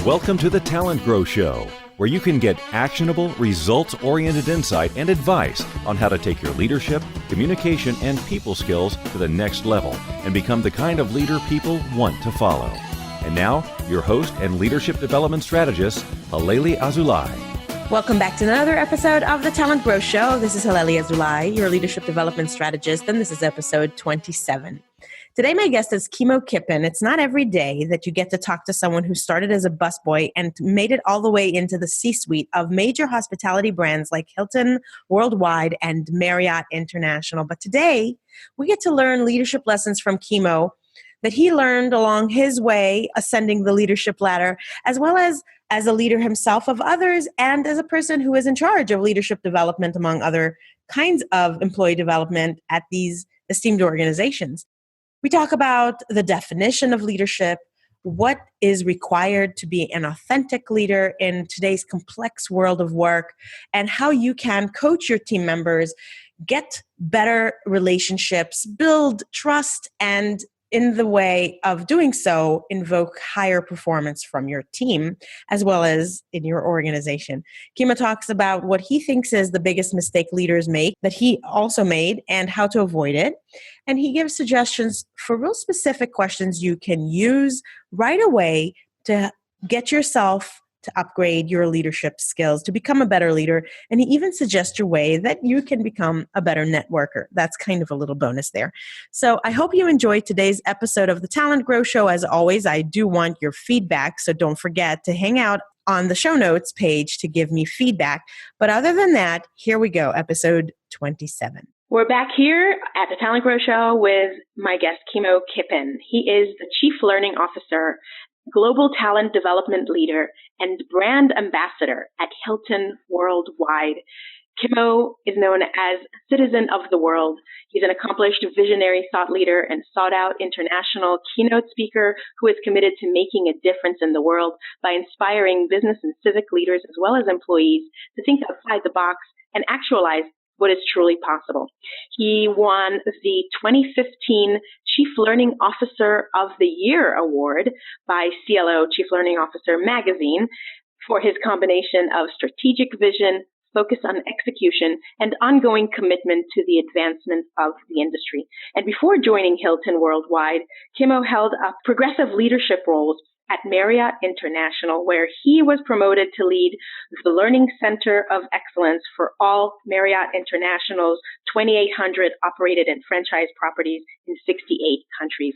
Welcome to the TalentGrow Show, where you can get actionable, results-oriented insight and advice on how to take your leadership, communication, and people skills to the next level and become the kind of leader people want to follow. And now, your host and leadership development strategist, Halelly Azulay. Welcome back to another episode of the TalentGrow Show. This is Halelly Azulay, your leadership development strategist, and this is episode 27. Today, my guest is Kimo Kippen. It's not every day that you get to talk to someone who started as a busboy and made it all the way into the C-suite of major hospitality brands like Hilton Worldwide and Marriott International. But today, we get to learn leadership lessons from Kimo that he learned along his way ascending the leadership ladder, as well as a leader himself of others and as a person who is in charge of leadership development, among other kinds of employee development at these esteemed organizations. We talk about the definition of leadership, what is required to be an authentic leader in today's complex world of work, and how you can coach your team members, get better relationships, build trust, and in the way of doing so, invoke higher performance from your team as well as in your organization. Kimo talks about what he thinks is the biggest mistake leaders make that he also made and how to avoid it. And he gives suggestions for real specific questions you can use right away to get yourself to upgrade your leadership skills, to become a better leader. And he even suggests a way that you can become a better networker. That's kind of a little bonus there. So I hope you enjoyed today's episode of the TalentGrow Show. As always, I do want your feedback, so don't forget to hang out on the show notes page to give me feedback. But other than that, here we go, episode 27. We're back here at the TalentGrow Show with my guest, Kimo Kippen. He is the Chief Learning Officer, Global Talent Development Leader, and Brand Ambassador at Hilton Worldwide. Kimo is known as Citizen of the World. He's an accomplished visionary thought leader and sought-out international keynote speaker who is committed to making a difference in the world by inspiring business and civic leaders as well as employees to think outside the box and actualize what is truly possible. He won the 2015 Chief Learning Officer of the Year Award by CLO Chief Learning Officer Magazine for his combination of strategic vision, focus on execution, and ongoing commitment to the advancement of the industry. And before joining Hilton Worldwide, Kimo held up progressive leadership roles at Marriott International, where he was promoted to lead the Learning Center of Excellence for all Marriott International's 2,800 operated and franchised properties in 68 countries.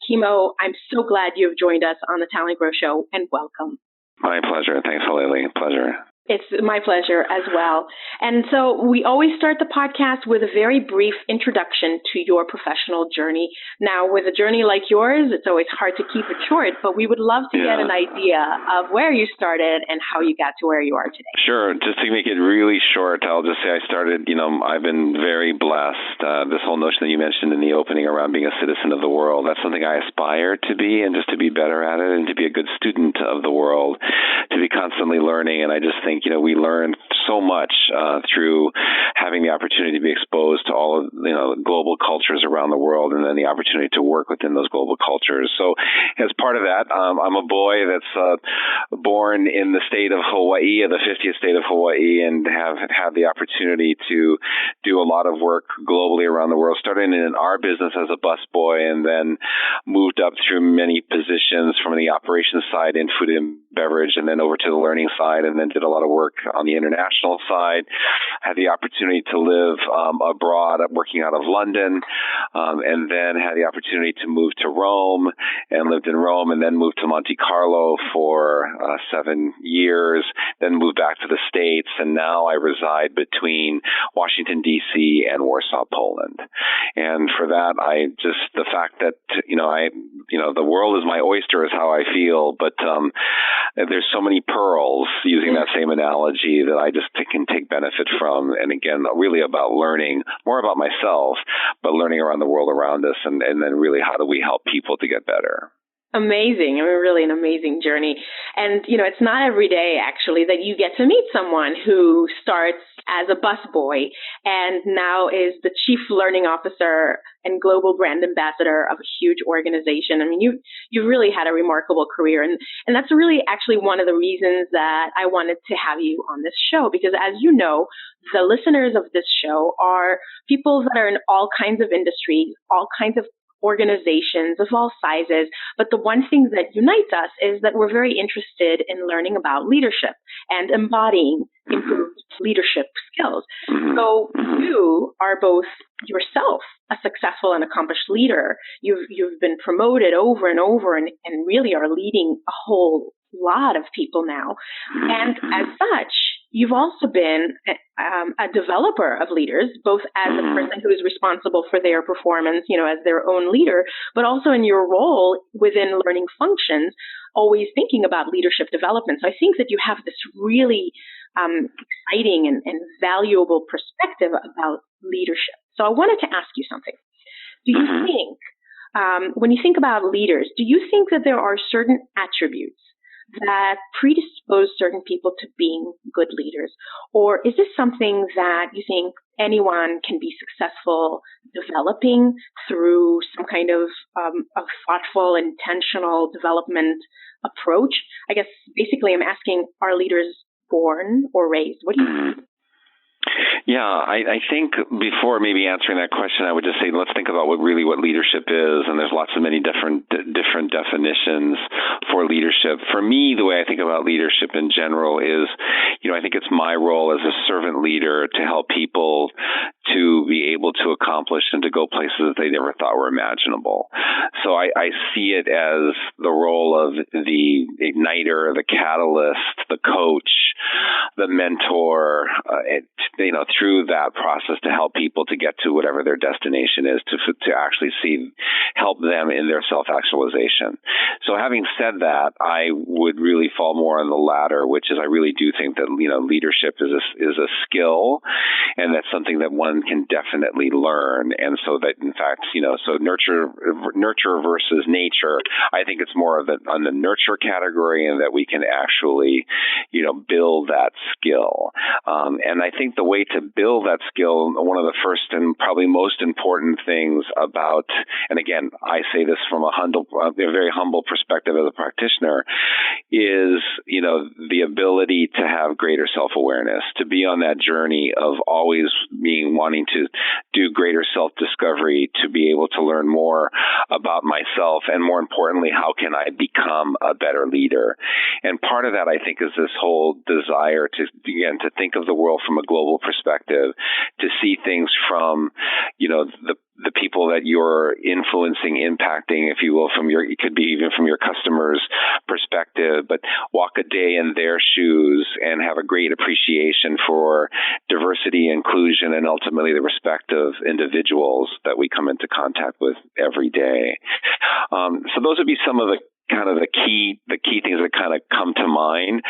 Kimo, I'm so glad you've joined us on the TalentGrow Show, and welcome. My pleasure. Thanks, Halelly. Pleasure. It's my pleasure as well. And so we always start the podcast with a very brief introduction to your professional journey. Now, with a journey like yours, it's always hard to keep it short, but we would love to get an idea of where you started and how you got to where you are today. Sure. Just to make it really short, I'll just say I started, I've been very blessed. This whole notion that you mentioned in the opening around being a citizen of the world, that's something I aspire to be, and just to be better at it and to be a good student of the world, to be constantly learning. And I just think, we learn so much through having the opportunity to be exposed to all of global cultures around the world, and then the opportunity to work within those global cultures. So, as part of that, I'm a boy that's born in the state of Hawaii, the 50th state of Hawaii, and have had the opportunity to do a lot of work globally around the world. Started in our business as a busboy, and then moved up through many positions from the operations side in food and beverage, and then over to the learning side, and then did a lot of work on the international side. Had the opportunity to live abroad, working out of London, and then had the opportunity to move to Rome, and lived in Rome, and then moved to Monte Carlo for 7 years, then moved back to the States, and now I reside between Washington, D.C. and Warsaw, Poland. And for that, the fact that, the world is my oyster is how I feel, but there's so many pearls, using that same analogy, that I just can take benefit from. And again, really about learning more about myself, but learning around the world around us, and then really how do we help people to get better. Amazing. I mean, really an amazing journey. And, it's not every day actually that you get to meet someone who starts as a busboy and now is the chief learning officer and global brand ambassador of a huge organization. I mean, you've really had a remarkable career. And that's really actually one of the reasons that I wanted to have you on this show, because as you know, the listeners of this show are people that are in all kinds of industries, all kinds of organizations of all sizes. But the one thing that unites us is that we're very interested in learning about leadership and embodying improved leadership skills. So you are both yourself a successful and accomplished leader. You've been promoted over and over and really are leading a whole lot of people now. And as such, you've also been a developer of leaders, both as a person who is responsible for their performance, as their own leader, but also in your role within learning functions, always thinking about leadership development. So I think that you have this really exciting and valuable perspective about leadership. So I wanted to ask you something. Do you think, when you think about leaders, do you think that there are certain attributes that predispose certain people to being good leaders? Or is this something that you think anyone can be successful developing through some kind of a thoughtful, intentional development approach? I guess basically I'm asking, are leaders born or raised? What do you think? Yeah, I think before maybe answering that question, I would just say let's think about what leadership is, and there's lots of many different definitions for leadership. For me, the way I think about leadership in general is, I think it's my role as a servant leader to help people to be able to accomplish and to go places that they never thought were imaginable. So I see it as the role of the igniter, the catalyst, the coach, the mentor, through that process to help people to get to whatever their destination is, to actually help them in their self-actualization. So having said that, I would really fall more on the latter, which is I really do think that, leadership is a skill, and that's something that one can definitely learn. And so that, in fact, so nurture versus nature, I think it's more on the nurture category, and that we can actually, build that skill. And I think the way to build that skill, one of the first and probably most important things about, and again, I say this from a very humble perspective as a practitioner, is, the ability to have greater self-awareness, to be on that journey of always wanting to do greater self-discovery, to be able to learn more about myself, and more importantly, how can I become a better leader? And part of that, I think, is this whole desire to think of the world from a global perspective, to see things from, the people that you're influencing, impacting, if you will, it could be even from your customers' perspective, but walk a day in their shoes and have a great appreciation for diversity, inclusion, and ultimately the respective individuals that we come into contact with every day. So those would be some of the key things that kind of come to mind.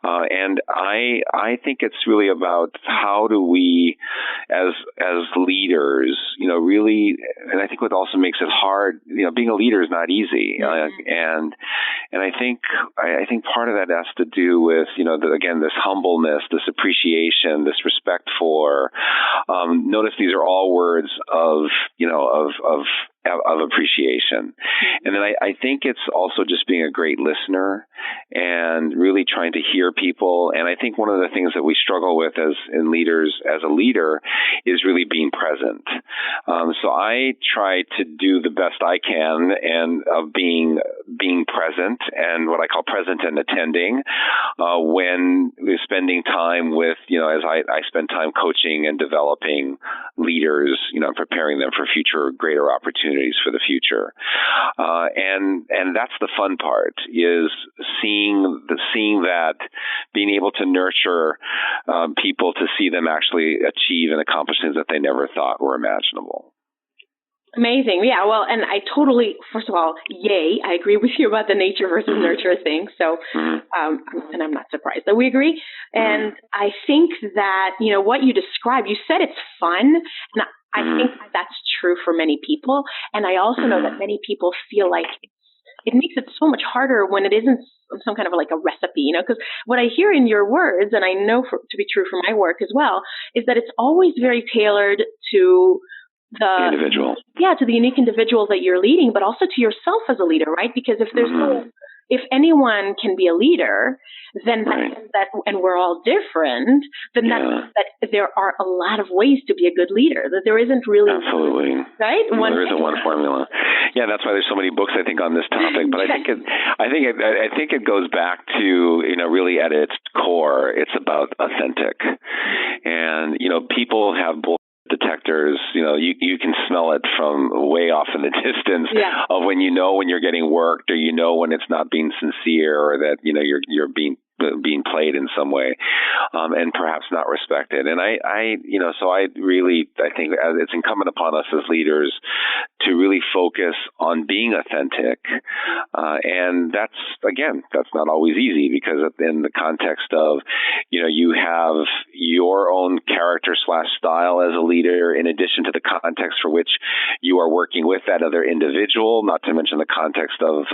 And I think it's really about how do we, as leaders, really, and I think what also makes it hard, being a leader is not easy. And I think part of that has to do with, again, this humbleness, this appreciation, this respect for, notice these are all words of appreciation. And then I think it's also just being a great listener and really trying to hear people. And I think one of the things that we struggle with as a leader is really being present. So I try to do the best I can and of being present, and what I call present and attending, when we're spending time with, as I spend time coaching and developing leaders, preparing them for future greater opportunities for the future. And that's the fun part, is seeing that, being able to nurture people to see them actually achieve and accomplish things that they never thought were imaginable. Amazing. Yeah, well, and I totally, first of all, yay, I agree with you about the nature versus nurture thing. So, and I'm not surprised that we agree. And I think that, what you described, you said it's fun. And I think that's true for many people. And I also know that many people feel like it's it makes it so much harder when it isn't some kind of like a recipe, because what I hear in your words, and I know to be true for my work as well, is that it's always very tailored to the individual. Yeah, to the unique individual that you're leading, but also to yourself as a leader, right? Because if there's if anyone can be a leader, then that and we're all different, then that means that there are a lot of ways to be a good leader, that there isn't really right? There isn't one formula. Yeah, that's why there's so many books, I think, on this topic. But I think it goes back to, really at its core, it's about authentic. And, people have bull detectors, you can smell it from way off in the distance of when when you're getting worked, or when it's not being sincere, or that you're being played in some way, and perhaps not respected. And I think it's incumbent upon us as leaders to really focus on being authentic. And that's not always easy, because in the context of, you have your own character / style as a leader, in addition to the context for which you are working with that other individual, not to mention the context of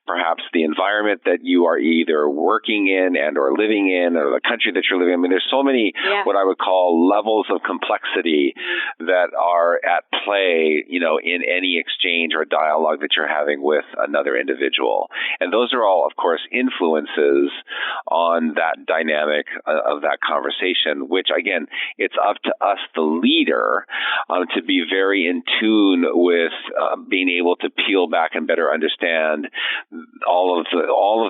perhaps the environment that you are either working in and or living in, or the country that you're living in. I mean, there's so many what I would call levels of complexity that are at play, in any exchange or dialogue that you're having with another individual. And those are all, of course, influences on that dynamic of that conversation, which, again, it's up to us, the leader, to be very in tune with being able to peel back and better understand all of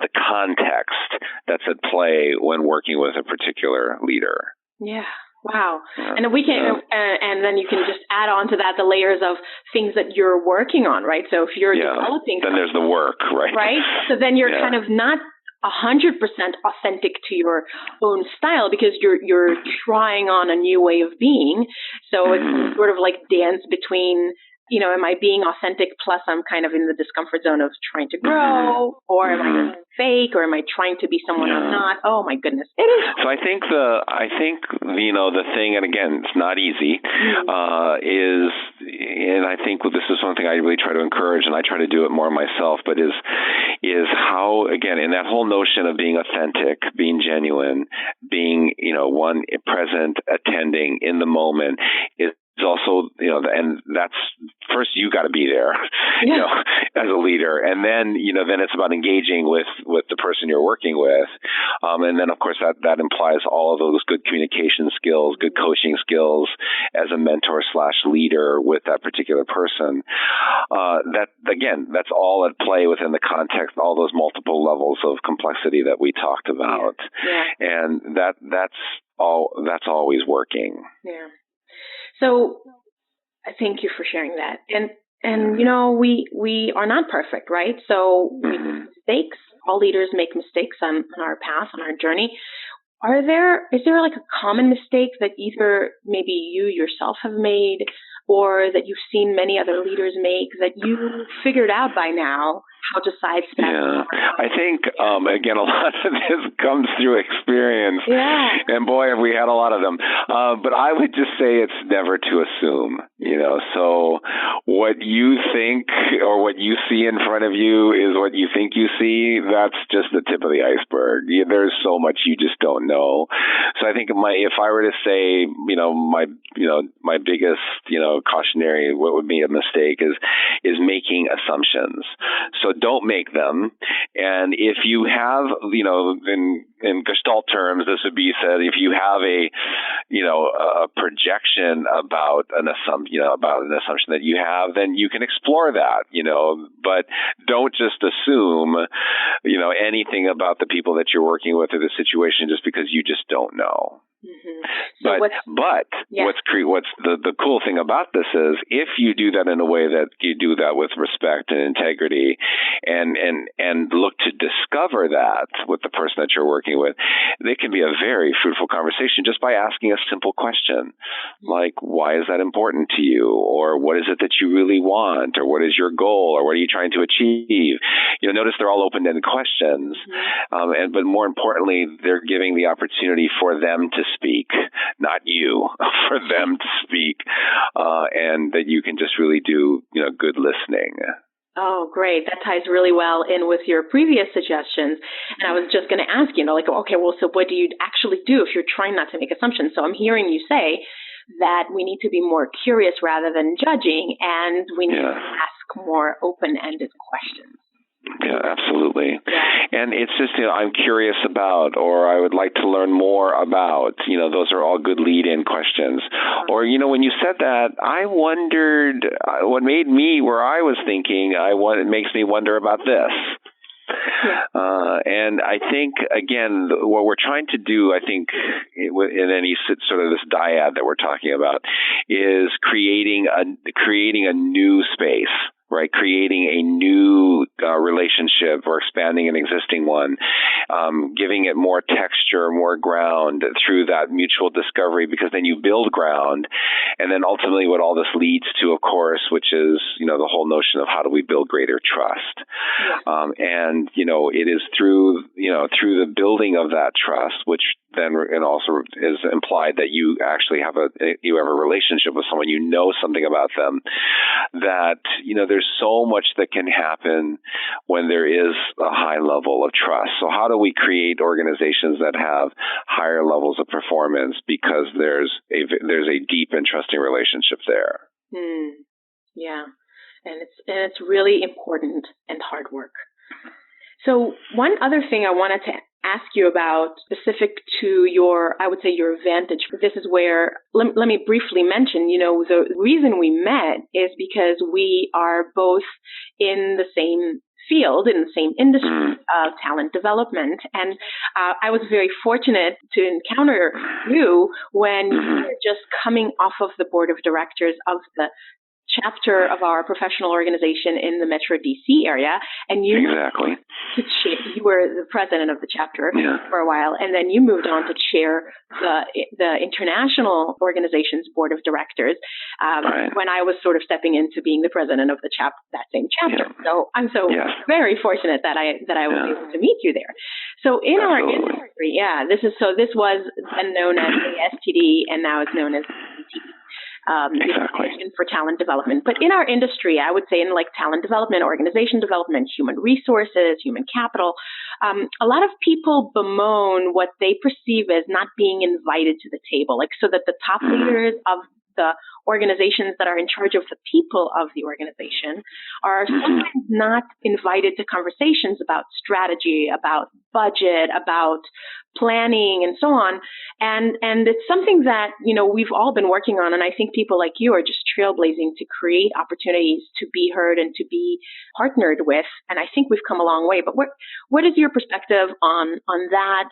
the context that's at play when working with a particular leader. Yeah. Wow. And we can, and then you can just add on to that the layers of things that you're working on, right? So if you're developing, then there's the work, right? Right. So then you're kind of not 100% authentic to your own style, because you're trying on a new way of being. So it's sort of like dance between, am I being authentic plus I'm kind of in the discomfort zone of trying to grow, or am I just fake, or am I trying to be someone I'm not? Oh my goodness. It is. So I think the thing, and again, it's not easy, is, and I think this is something I really try to encourage, and I try to do it more myself, but is how, again, in that whole notion of being authentic, being genuine, being, one present, attending in the moment, is also, and that's first you got to be there, as a leader, and then then it's about engaging with the person you're working with, and then of course that implies all of those good communication skills, good coaching skills as a mentor / leader with that particular person. That's all at play within the context, all those multiple levels of complexity that we talked about, and that's always working. Yeah. So I thank you for sharing that. And we are not perfect, right? So we make mistakes. All leaders make mistakes on our path, on our journey. Is there like a common mistake that either maybe you yourself have made, or that you've seen many other leaders make, that you figured out by now how to sidestep? Yeah, I think, again, a lot of this comes through experience. Yeah. And boy, have we had a lot of them. But I would just say it's never to assume, so what you think or what you see in front of you is what you think you see. That's just the tip of the iceberg. There's so much you just don't know. So I think if I were to say, my biggest, cautionary, what would be a mistake is making assumptions. So don't make them. And if you have, in Gestalt terms, this would be said, if you have a projection about an assumption that you have, then you can explore that, but don't just assume, anything about the people that you're working with or the situation just because you just don't know. So what's the cool thing about this is, if you do that in a way that you do that with respect and integrity, and look to discover that with the person that you're working with, it can be a very fruitful conversation just by asking a simple question like, why is that important to you? Or what is it that you really want? Or what is your goal? Or what are you trying to achieve? Notice they're all open-ended questions, but more importantly, they're giving the opportunity for them to speak, not you, for them to speak, and that you can just really do, good listening. Oh, great. That ties really well in with your previous suggestions. And I was just going to ask, like, okay, well, so what do you actually do if you're trying not to make assumptions? So I'm hearing you say that we need to be more curious rather than judging, and we need to ask more open-ended questions. Yeah, absolutely. And it's just, I'm curious about, or I would like to learn more about, those are all good lead-in questions. Or, when you said that, I wondered, what made me where I was thinking, it makes me wonder about this. And I think, again, what we're trying to do, I think, in any sort of this dyad that we're talking about, is creating a new space. Right, creating a new relationship or expanding an existing one, giving it more texture, more ground through that mutual discovery, because then you build ground. And then ultimately what all this leads to, of course, which is, the whole notion of how do we build greater trust. And, it is through the building of that trust, which then and also is implied that you actually have a relationship with someone, something about them, that, there's so much that can happen when there is a high level of trust. So how do we create organizations that have higher levels of performance because there's a deep and trusting relationship there? Yeah, and it's really important and hard work. So one other thing I wanted to ask you about, specific to your vantage. This is where, let me briefly mention, the reason we met is because we are both in the same field, in the same industry of talent development. And I was very fortunate to encounter you when you were just coming off of the board of directors of the chapter of our professional organization in the Metro DC area, and you you were the president of the chapter for a while, and then you moved on to chair the international organization's board of directors when I was sort of stepping into being the president of that same chapter. So I'm very fortunate that I was able to meet you there. So in our industry, this was then known as ASTD, and now it's known as BT. For talent development. But in our industry, I would say in like talent development, organization development, human resources, human capital, a lot of people bemoan what they perceive as not being invited to the table, like so that the top leaders of the organizations that are in charge of the people of the organization are sometimes not invited to conversations about strategy, about budget, about planning, and so on. And it's something that, we've all been working on. And I think people like you are just trailblazing to create opportunities to be heard and to be partnered with. And I think we've come a long way. But what is your perspective on that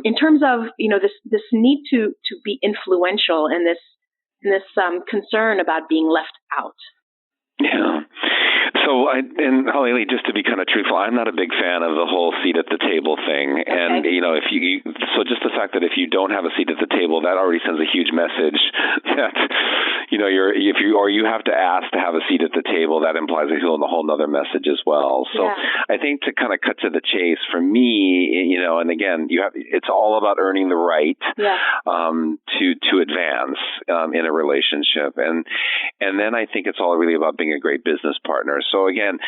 in terms of, this need to be influential and this concern about being left out? Yeah. So, Halelly, just to be kind of truthful, I'm not a big fan of the whole seat at the table thing. Okay. And, just the fact that if you don't have a seat at the table, that already sends a huge message that, you have to ask to have a seat at the table, that implies a whole nother message as well. So I think to kind of cut to the chase, for me, and again, it's all about earning the right to advance in a relationship. And then I think it's all really about being a great business partner. So again,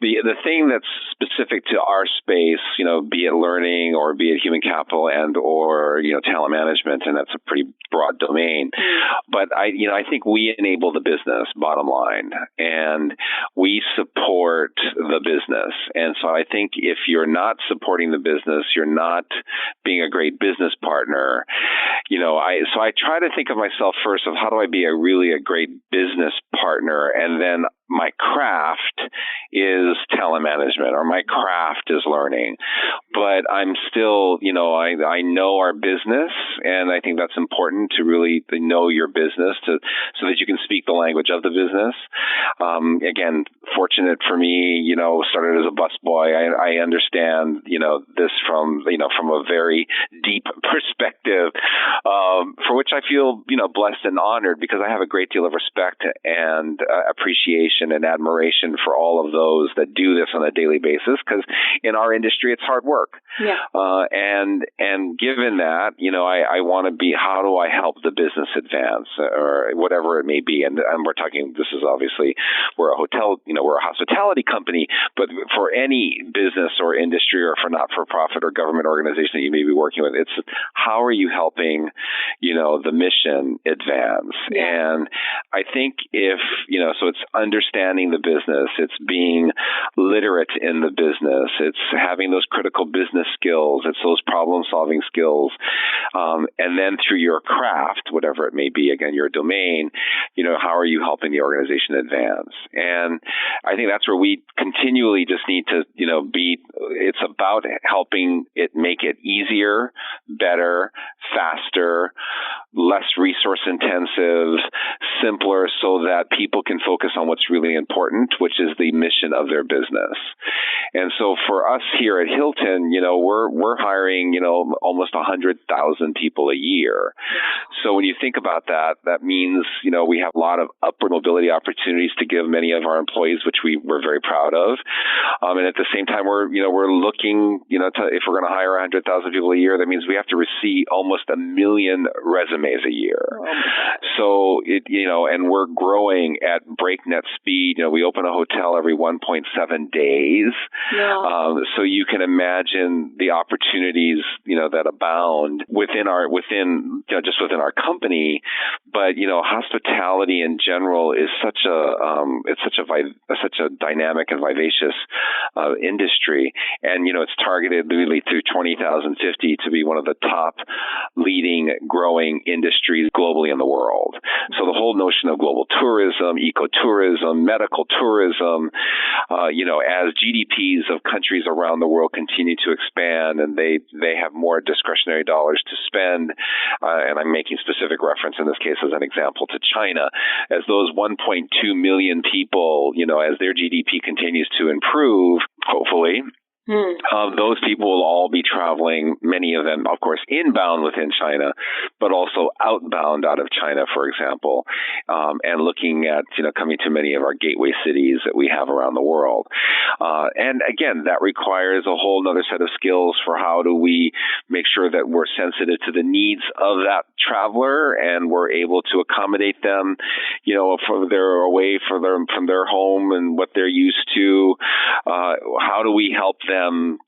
the thing that's specific to our space, be it learning or be it human capital or talent management, and that's a pretty broad domain. But I think we enable the business, bottom line, and we support the business. And so I think if you're not supporting the business, you're not being a great business partner. So I try to think of myself first of how do I be a great business partner, and then my craft is talent management, or my craft is learning. But I'm still, I know our business, and I think that's important to really know your business so that you can speak the language of the business. Again, fortunate for me, started as a busboy. I understand, this from a very deep perspective, for which I feel, blessed and honored, because I have a great deal of respect and appreciation and admiration for all of those that do this on a daily basis, because in our industry, it's hard work. Yeah. And given that, I want to be, how do I help the business advance, or whatever it may be? And we're talking, this is obviously, we're a hotel, we're we're a hospitality company, but for any business or industry or for not-for-profit or government organization that you may be working with, it's how are you helping, the mission advance? Yeah. And I think so it's understanding the business, it's being literate in the business, it's having those critical business skills, it's those problem-solving skills, and then through your craft, whatever it may be, again, your domain, how are you helping the organization advance? And I think that's where we continually just need to, it's about helping it make it easier, better, faster, less resource intensive, simpler, so that people can focus on what's really important, which is the mission of their business. And so for us here at Hilton, we're hiring, almost 100,000 people a year. So when you think about that, that means, we have a lot of upward mobility opportunities to give many of our employees, which we're very proud of. And at the same time, we're looking, if we're going to hire 100,000 people a year, that means we have to receive almost 1 million resumes a year. So and we're growing at breakneck speed. We open a hotel every 1.7 days. Yeah. So you can imagine the opportunities, that abound within our company. But, hospitality in general is such a dynamic and vivacious industry. And, it's targeted really through 2050 to be one of the top leading growing industries globally in the world. So the whole notion of global tourism, ecotourism, medical tourism, as GDPs of countries around the world continue to expand and they have more discretionary dollars to spend, and I'm making specific reference in this case as an example to China, as those 1.2 million people, as their GDP continues to improve, hopefully, those people will all be traveling, many of them, of course, inbound within China, but also outbound out of China, for example, and looking at, coming to many of our gateway cities that we have around the world. And again, that requires a whole other set of skills for how do we make sure that we're sensitive to the needs of that traveler and we're able to accommodate them, if they're away from their home and what they're used to. How do we help them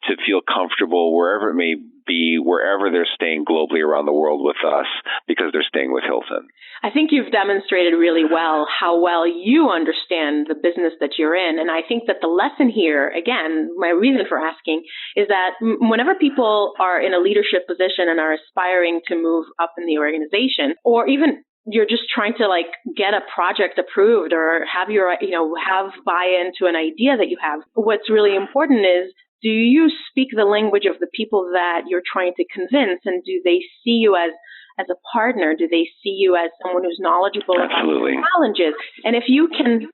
to feel comfortable wherever it may be, wherever they're staying globally around the world with us, because they're staying with Hilton? I think you've demonstrated really well how well you understand the business that you're in. And I think that the lesson here, again, my reason for asking is that whenever people are in a leadership position and are aspiring to move up in the organization, or even you're just trying to get a project approved or have have buy-in to an idea that you have, what's really important is, do you speak the language of the people that you're trying to convince, and do they see you as a partner? Do they see you as someone who's knowledgeable Absolutely. about challenges? And if you can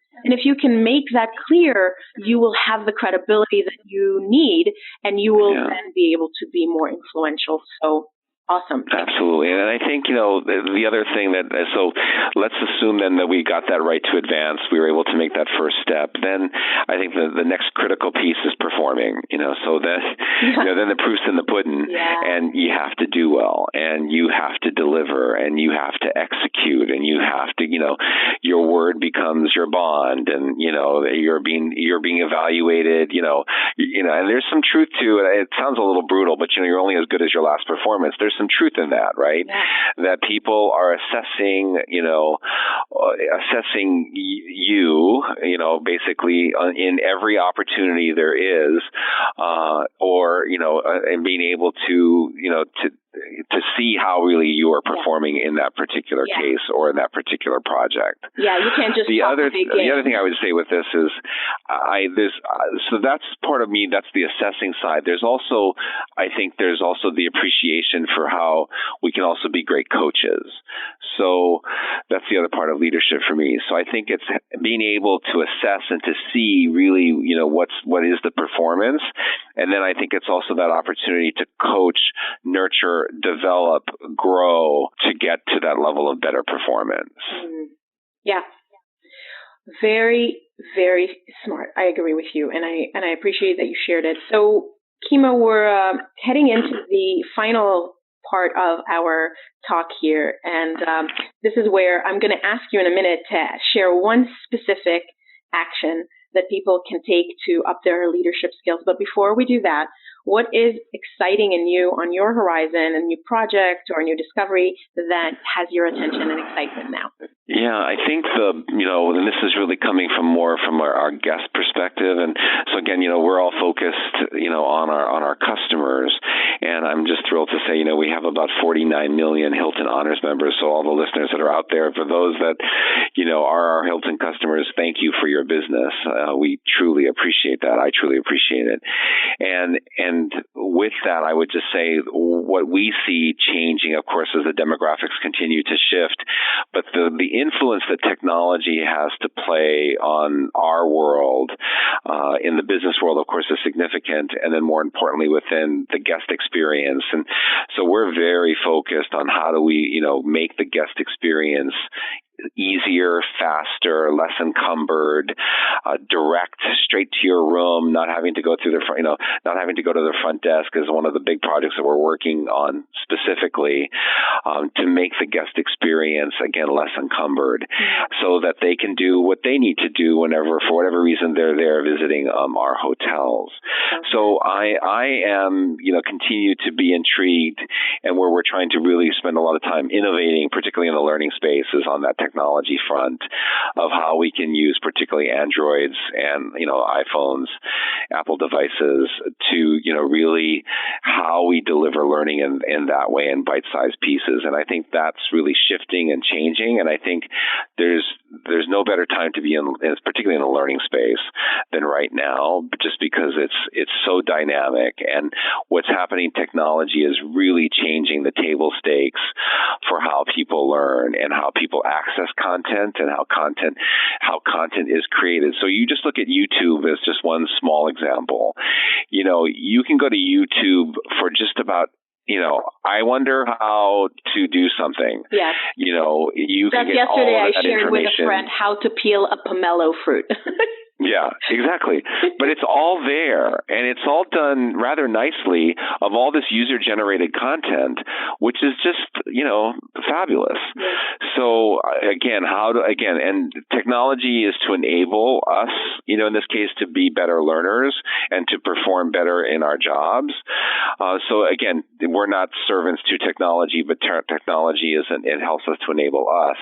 make that clear, you will have the credibility that you need, and you will then be able to be more influential. So awesome. Absolutely. And I think, the other thing so let's assume then that we got that right to advance. We were able to make that first step. Then I think the next critical piece is performing, so that, then the proof's in the pudding, and you have to do well, and you have to deliver, and you have to execute, and you have to, your word becomes your bond, and, you're being evaluated, and there's some truth to it. It sounds a little brutal, but, you're only as good as your last performance. There's some truth in that, right? Yeah. That people are assessing you, basically in every opportunity there is, and being able to see how really you are performing in that particular case or in that particular project. Yeah, you can't just the other thing I would say with this is, so that's part of me. That's the assessing side. There's also the appreciation for how we can also be great coaches. So that's the other part of leadership for me. So I think it's being able to assess and to see really, what is the performance. And then I think it's also that opportunity to coach, nurture, develop, grow to get to that level of better performance. Yeah. Very, very smart. I agree with you. And I appreciate that you shared it. So Kimo, we're heading into the final part of our talk here. And this is where I'm going to ask you in a minute to share one specific action that people can take to up their leadership skills. But before we do that, what is exciting and new on your horizon, a new project or a new discovery that has your attention and excitement now? Yeah, I think and this is really coming from our guest perspective. And so again, we're all focused, on our customers. And I'm just thrilled to say, we have about 49 million Hilton Honors members. So all the listeners that are out there, for those that, are our Hilton customers, thank you for your business. We truly appreciate that. I truly appreciate it. And with that, I would just say what we see changing, of course, as the demographics continue to shift, but the influence that technology has to play on our world, in the business world, of course, is significant, and then more importantly, within the guest experience. And so we're very focused on how do we, make the guest experience easier, faster, less encumbered, direct, straight to your room, not having to go through the front, not having to go to the front desk is one of the big projects that we're working on specifically, to make the guest experience, again, less encumbered, so that they can do what they need to do whenever, for whatever reason, they're there visiting our hotels. So I am, continue to be intrigued, and where we're trying to really spend a lot of time innovating, particularly in the learning space, is on that technology front of how we can use particularly Androids and, iPhones, Apple devices to, really how we deliver learning in that way in bite-sized pieces. And I think that's really shifting and changing. And I think there's no better time to be particularly in the learning space than right now, just because it's so dynamic, and what's happening in technology is really changing the table stakes for how people learn and how people access content and how content is created. So you just look at YouTube as just one small example. You can go to YouTube for just about, I wonder how to do something. Yes. You can get yesterday all of that I shared with a friend how to peel a pomelo fruit. Yeah, exactly. But it's all there, and it's all done rather nicely of all this user-generated content, which is just, fabulous. So again, and technology is to enable us, in this case, to be better learners and to perform better in our jobs. So again, we're not servants to technology, but technology it helps us to enable us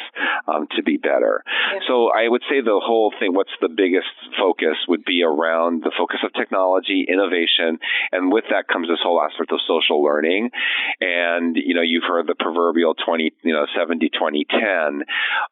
to be better. Yeah. So I would say the whole thing, what's the biggest focus would be around the focus of technology, innovation, and with that comes this whole aspect of social learning. And, you've heard the proverbial 70-20-10,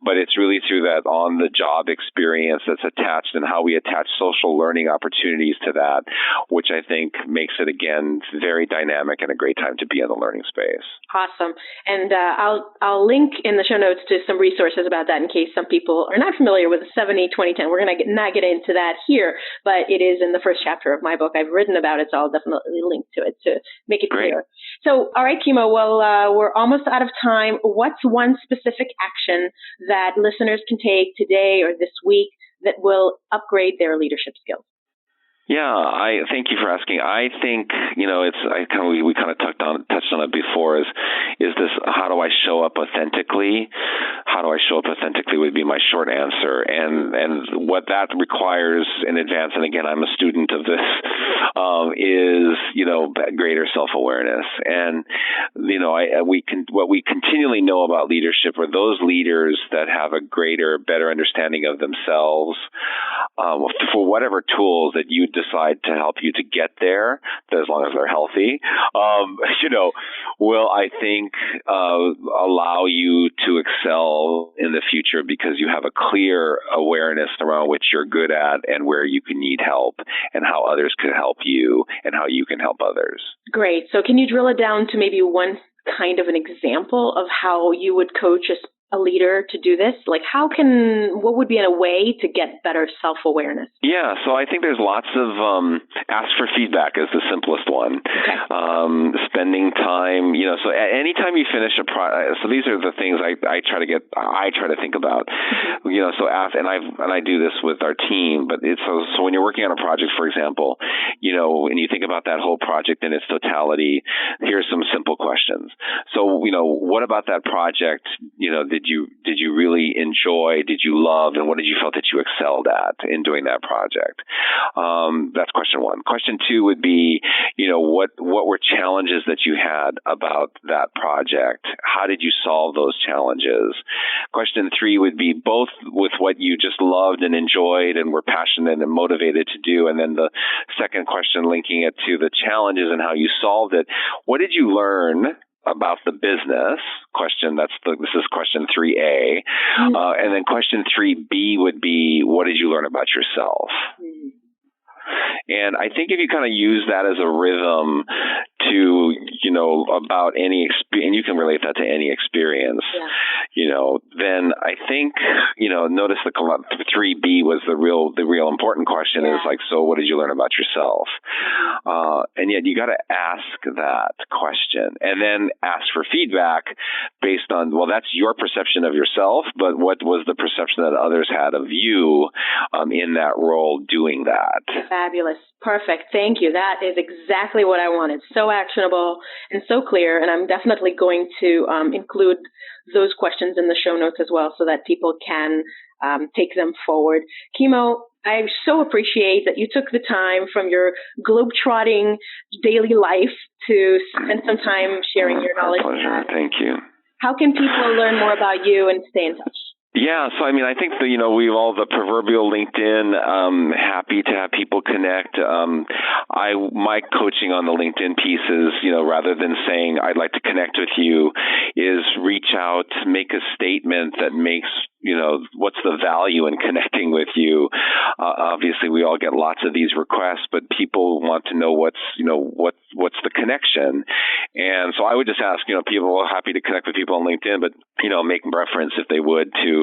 but it's really through that on-the-job experience that's attached and how we attach social learning opportunities to that, which I think makes it, again, very dynamic and a great time to be in the learning space. Awesome. And I'll link in the show notes to some resources about that in case some people are not familiar with the 70-20-10. We're going to not get into that here, but it is in the first chapter of my book. I've written about it, so I'll definitely link to it to make it clear. So, all right, Kimo, well, we're almost out of time. What's one specific action that listeners can take today or this week that will upgrade their leadership skills? Yeah, I thank you for asking. I think, we kind of touched on it before is this, how do I show up authentically? How do I show up authentically would be my short answer. And what that requires in advance, and again, I'm a student of this, is, greater self-awareness. And, what we continually know about leadership are those leaders that have a better understanding of themselves, for whatever tools that you decide to help you to get there, as long as they're healthy, will, I think, allow you to excel in the future because you have a clear awareness around what you're good at and where you can need help and how others can help you and how you can help others. Great. So can you drill it down to maybe one kind of an example of how you would coach a leader to do this? Like what would be a way to get better self-awareness? Yeah, so I think there's lots of, ask for feedback is the simplest one. Okay. Spending time, so anytime you finish so these are the things I try to think about, so ask, and I do this with our team, but it's, so when you're working on a project, for example, and you think about that whole project in its totality, here's some simple questions. So, what about that project, did did you really enjoy? Did you love? And what did you felt that you excelled at in doing that project? That's question one. Question two would be, what were challenges that you had about that project? How did you solve those challenges? Question three would be both with what you just loved and enjoyed and were passionate and motivated to do. And then the second question, linking it to the challenges and how you solved it. What did you learn about the business? This is question 3A. And then question 3B would be, what did you learn about yourself? And I think if you kind of use that as a rhythm to, about any experience, and you can relate that to any experience, then I think, notice the 3B was the real important question is like, so what did you learn about yourself? And yet you got to ask that question and then ask for feedback based on, well, that's your perception of yourself, but what was the perception that others had of you in that role doing that? Fabulous. Perfect. Thank you. That is exactly what I wanted. So actionable and so clear. And I'm definitely going to include those questions in the show notes as well so that people can take them forward. Kimo, I so appreciate that you took the time from your globetrotting daily life to spend some time sharing your knowledge. My pleasure. Thank you. How can people learn more about you and stay in touch? Yeah, so I think we've all the proverbial LinkedIn. Happy to have people connect. My coaching on the LinkedIn piece is, rather than saying I'd like to connect with you, is reach out, make a statement that makes what's the value in connecting with you. Obviously, we all get lots of these requests, but people want to know what's the connection. And so I would just ask, people are happy to connect with people on LinkedIn, but make reference if they would to,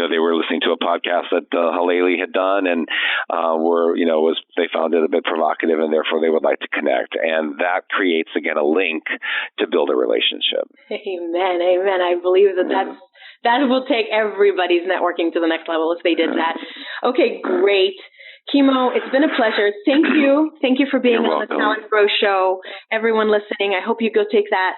they were listening to a podcast that Halelly had done and they found it a bit provocative and therefore they would like to connect. And that creates, again, a link to build a relationship. Amen. I believe that will take everybody's networking to the next level if they did that. Okay, great. Kimo, it's been a pleasure. Thank you. Thank you for being on the TalentGrow Show. Everyone listening, I hope you go take that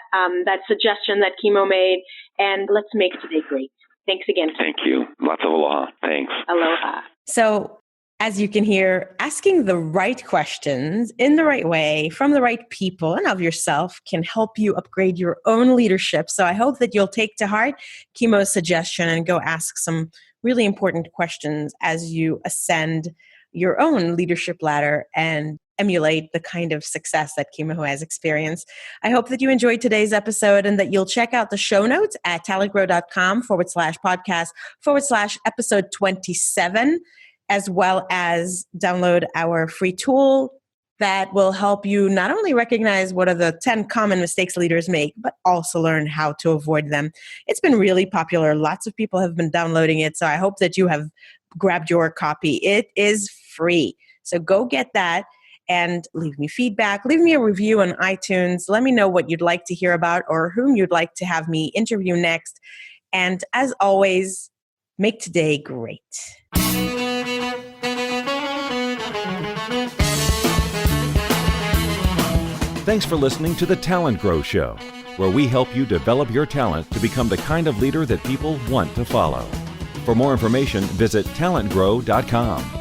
suggestion that Kimo made, and let's make today great. Thanks again. Thank you. Lots of aloha. Thanks. Aloha. So, as you can hear, asking the right questions in the right way from the right people and of yourself can help you upgrade your own leadership. So I hope that you'll take to heart Kimo's suggestion and go ask some really important questions as you ascend your own leadership ladder and emulate the kind of success that Kimo has experienced. I hope that you enjoyed today's episode and that you'll check out the show notes at talentgrow.com/podcast/episode 27, as well as download our free tool that will help you not only recognize what are the 10 common mistakes leaders make, but also learn how to avoid them. It's been really popular. Lots of people have been downloading it, so I hope that you have grabbed your copy. It is free. So go get that and leave me feedback. Leave me a review on iTunes. Let me know what you'd like to hear about or whom you'd like to have me interview next. And as always, make today great. Thanks for listening to the TalentGrow Show, where we help you develop your talent to become the kind of leader that people want to follow. For more information, visit talentgrow.com.